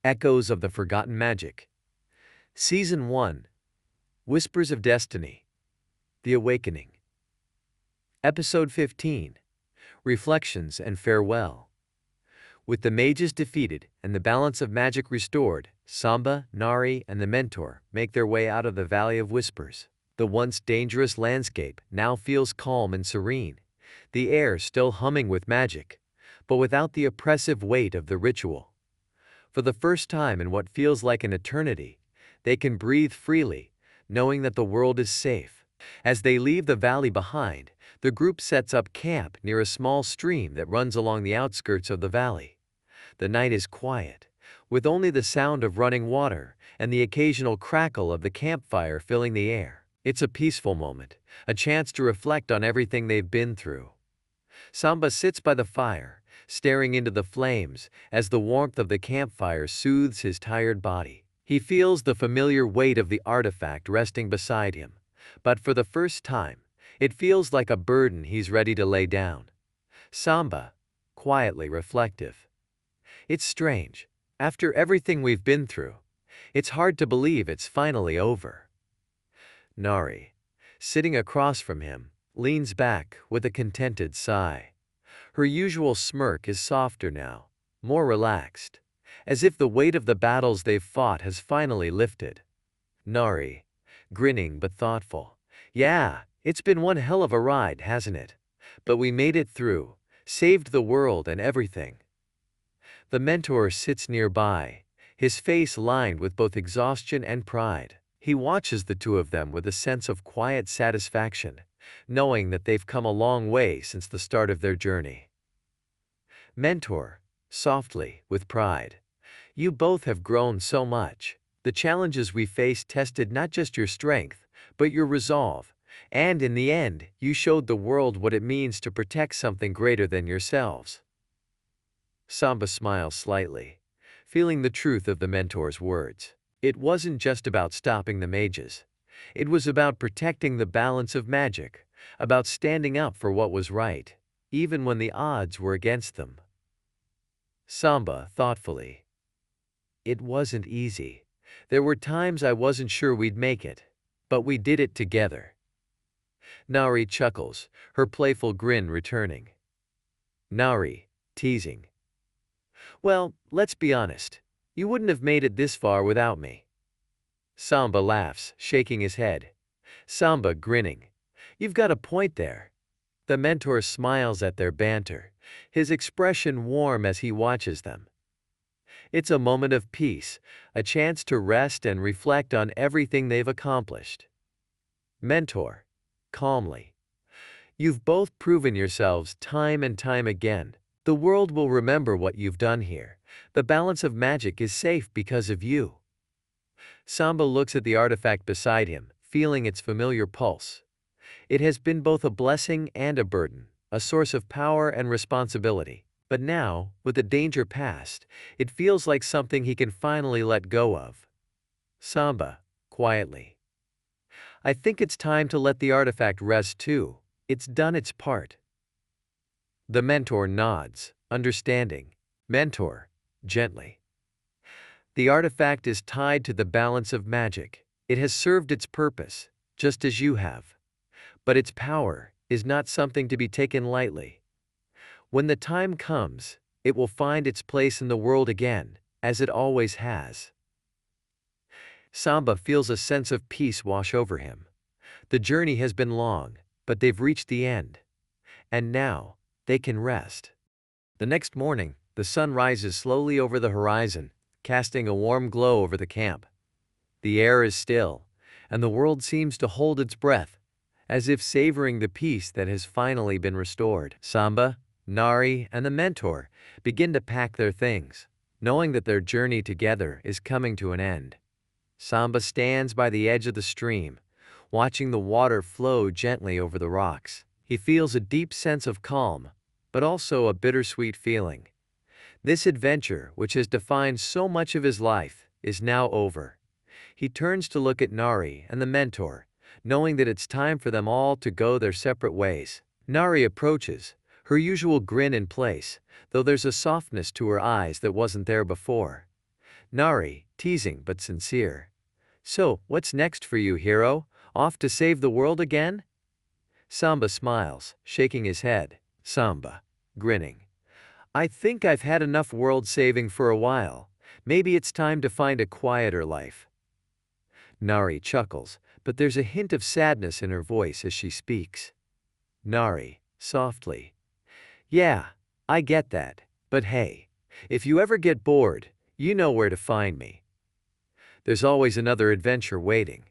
Echoes of the Forgotten Magic. Season 1. Whispers of Destiny. The Awakening. Episode 15. Reflections and Farewell. With the mages defeated and the balance of magic restored, Samba, Nari, and the mentor make their way out of the Valley of Whispers. The once dangerous landscape now feels calm and serene, the air still humming with magic, but without the oppressive weight of the ritual. For the first time in what feels like an eternity, they can breathe freely, knowing that the world is safe. As they leave the valley behind, the group sets up camp near a small stream that runs along the outskirts of the valley. The night is quiet, with only the sound of running water and the occasional crackle of the campfire filling the air. It's a peaceful moment, a chance to reflect on everything they've been through. Samba sits by the fire, staring into the flames as the warmth of the campfire soothes his tired body. He feels the familiar weight of the artifact resting beside him, but for the first time, it feels like a burden he's ready to lay down. Samba, quietly reflective. It's strange. After everything we've been through, it's hard to believe it's finally over. Nari, sitting across from him, leans back with a contented sigh. Her usual smirk is softer now, more relaxed, as if the weight of the battles they've fought has finally lifted. Nari, grinning but thoughtful. Yeah, it's been one hell of a ride, hasn't it? But we made it through, saved the world and everything. The mentor sits nearby, his face lined with both exhaustion and pride. He watches the two of them with a sense of quiet satisfaction, knowing that they've come a long way since the start of their journey. Mentor, softly, with pride. You both have grown so much. The challenges we faced tested not just your strength, but your resolve, and in the end, you showed the world what it means to protect something greater than yourselves. Samba smiles slightly, feeling the truth of the mentor's words. It wasn't just about stopping the mages. It was about protecting the balance of magic, about standing up for what was right, even when the odds were against them. Samba, thoughtfully. It wasn't easy. There were times I wasn't sure we'd make it, but we did it together. Nari chuckles, her playful grin returning. Nari, teasing. Well, let's be honest. You wouldn't have made it this far without me. Samba laughs, shaking his head. Samba grinning. You've got a point there. The mentor smiles at their banter, his expression warm as he watches them. It's a moment of peace, a chance to rest and reflect on everything they've accomplished. Mentor, calmly. You've both proven yourselves time and time again. The world will remember what you've done here. The balance of magic is safe because of you. Samba looks at the artifact beside him, feeling its familiar pulse. It has been both a blessing and a burden, a source of power and responsibility. But now, with the danger past, it feels like something he can finally let go of. Samba, quietly. I think it's time to let the artifact rest too. It's done its part. The mentor nods, understanding. Mentor, gently. The artifact is tied to the balance of magic. It has served its purpose, just as you have. But its power is not something to be taken lightly. When the time comes, it will find its place in the world again, as it always has. Samba feels a sense of peace wash over him. The journey has been long, but they've reached the end. And now, they can rest. The next morning, the sun rises slowly over the horizon, casting a warm glow over the camp. The air is still, and the world seems to hold its breath, as if savoring the peace that has finally been restored. Samba, Nari, and the mentor begin to pack their things, knowing that their journey together is coming to an end. Samba stands by the edge of the stream, watching the water flow gently over the rocks. He feels a deep sense of calm, but also a bittersweet feeling. This adventure, which has defined so much of his life, is now over. He turns to look at Nari and the mentor, knowing that it's time for them all to go their separate ways. Nari approaches, her usual grin in place, though there's a softness to her eyes that wasn't there before. Nari, teasing but sincere. So, what's next for you, hero? Off to save the world again? Samba smiles, shaking his head. Samba, grinning. I think I've had enough world saving for a while. Maybe it's time to find a quieter life. Nari chuckles, but there's a hint of sadness in her voice as she speaks. Nari, softly. Yeah, I get that, but hey, if you ever get bored, you know where to find me. There's always another adventure waiting.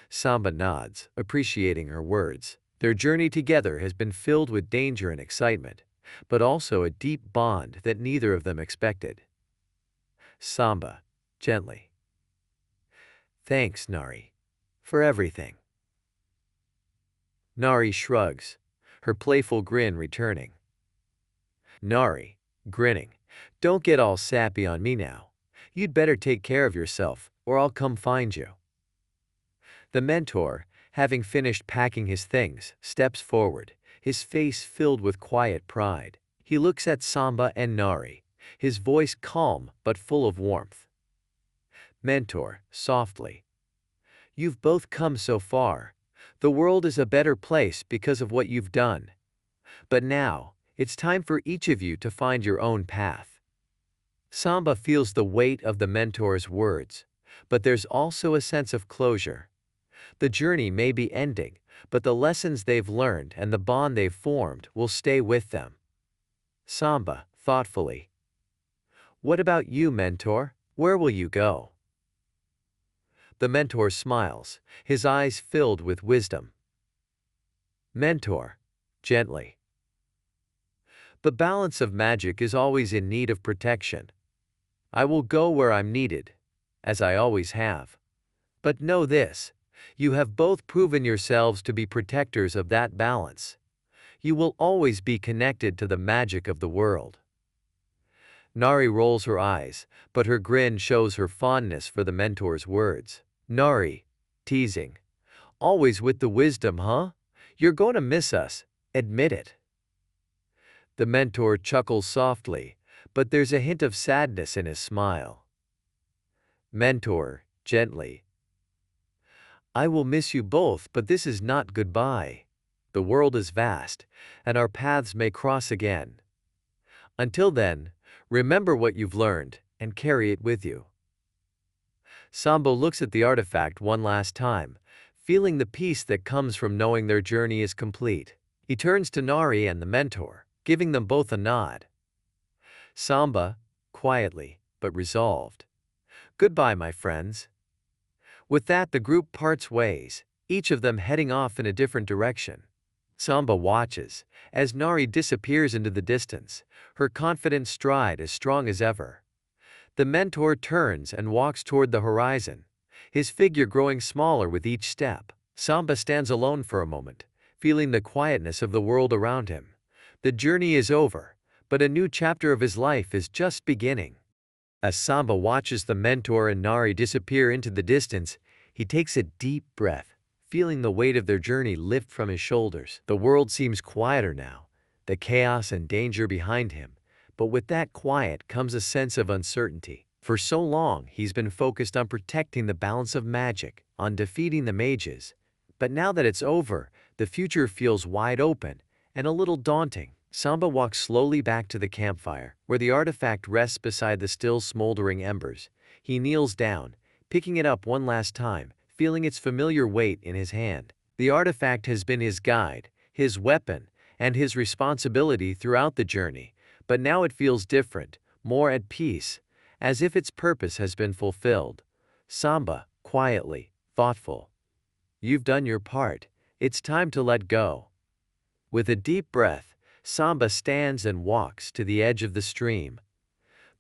Samba nods, appreciating her words. Their journey together has been filled with danger and excitement, but also a deep bond that neither of them expected. Samba, gently. Thanks, Nari, for everything. Nari shrugs, her playful grin returning. Nari, grinning. Don't get all sappy on me now. You'd better take care of yourself, or I'll come find you. The mentor, having finished packing his things, steps forward, his face filled with quiet pride. He looks at Samba and Nari, his voice calm but full of warmth. Mentor, softly. You've both come so far. The world is a better place because of what you've done. But now, it's time for each of you to find your own path. Samba feels the weight of the mentor's words, but there's also a sense of closure. The journey may be ending, but the lessons they've learned and the bond they've formed will stay with them. Samba, thoughtfully. What about you, mentor? Where will you go? The mentor smiles, his eyes filled with wisdom. Mentor, gently. The balance of magic is always in need of protection. I will go where I'm needed, as I always have. But know this, you have both proven yourselves to be protectors of that balance. You will always be connected to the magic of the world. Nari rolls her eyes, but her grin shows her fondness for the mentor's words. Nari, teasing. Always with the wisdom, huh? You're going to miss us, admit it. The mentor chuckles softly, but there's a hint of sadness in his smile. Mentor, gently. I will miss you both, but this is not goodbye. The world is vast, and our paths may cross again. Until then, remember what you've learned and carry it with you. Samba looks at the artifact one last time, feeling the peace that comes from knowing their journey is complete. He turns to Nari and the mentor, giving them both a nod. Samba, quietly, but resolved. Goodbye, my friends. With that, the group parts ways, each of them heading off in a different direction. Samba watches, as Nari disappears into the distance, her confident stride as strong as ever. The mentor turns and walks toward the horizon, his figure growing smaller with each step. Samba stands alone for a moment, feeling the quietness of the world around him. The journey is over, but a new chapter of his life is just beginning. As Samba watches the mentor and Nari disappear into the distance, he takes a deep breath, feeling the weight of their journey lift from his shoulders. The world seems quieter now, the chaos and danger behind him, but with that quiet comes a sense of uncertainty. For so long, he's been focused on protecting the balance of magic, on defeating the mages. But now that it's over, the future feels wide open and a little daunting. Samba walks slowly back to the campfire, where the artifact rests beside the still smoldering embers. He kneels down, picking it up one last time, feeling its familiar weight in his hand. The artifact has been his guide, his weapon, and his responsibility throughout the journey, but now it feels different, more at peace, as if its purpose has been fulfilled. Samba, quietly, thoughtful. You've done your part. It's time to let go. With a deep breath, Samba stands and walks to the edge of the stream.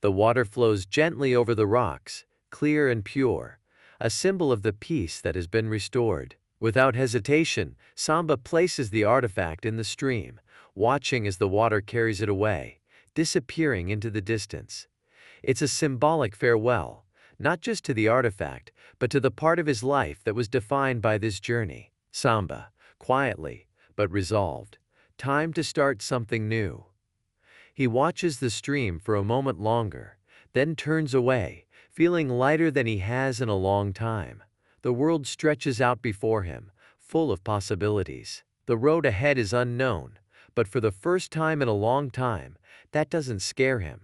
The water flows gently over the rocks, clear and pure, a symbol of the peace that has been restored. Without hesitation, Samba places the artifact in the stream, watching as the water carries it away, disappearing into the distance. It's a symbolic farewell, not just to the artifact, but to the part of his life that was defined by this journey. Samba, quietly, but resolved. Time to start something new. He watches the stream for a moment longer, then turns away, feeling lighter than he has in a long time. The world stretches out before him, full of possibilities. The road ahead is unknown, but for the first time in a long time, that doesn't scare him.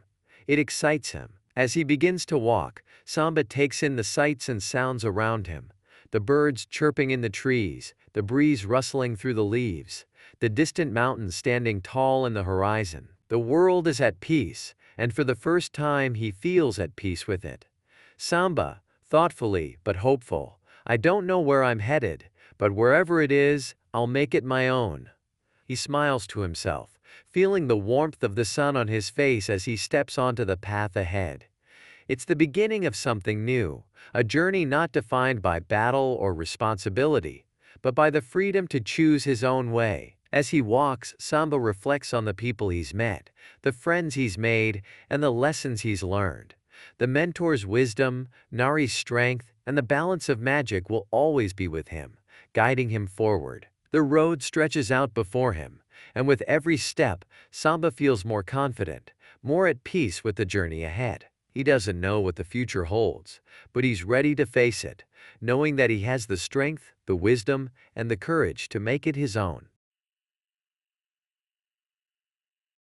It excites him. As he begins to walk, Samba takes in the sights and sounds around him. The birds chirping in the trees, the breeze rustling through the leaves, the distant mountains standing tall in the horizon. The world is at peace, and for the first time he feels at peace with it. Samba, thoughtfully but hopeful, I don't know where I'm headed, but wherever it is, I'll make it my own. He smiles to himself, feeling the warmth of the sun on his face as he steps onto the path ahead. It's the beginning of something new, a journey not defined by battle or responsibility, but by the freedom to choose his own way. As he walks, Samba reflects on the people he's met, the friends he's made, and the lessons he's learned. The mentor's wisdom, Nari's strength, and the balance of magic will always be with him, guiding him forward. The road stretches out before him, and with every step, Samba feels more confident, more at peace with the journey ahead. He doesn't know what the future holds, but he's ready to face it, knowing that he has the strength, the wisdom, and the courage to make it his own.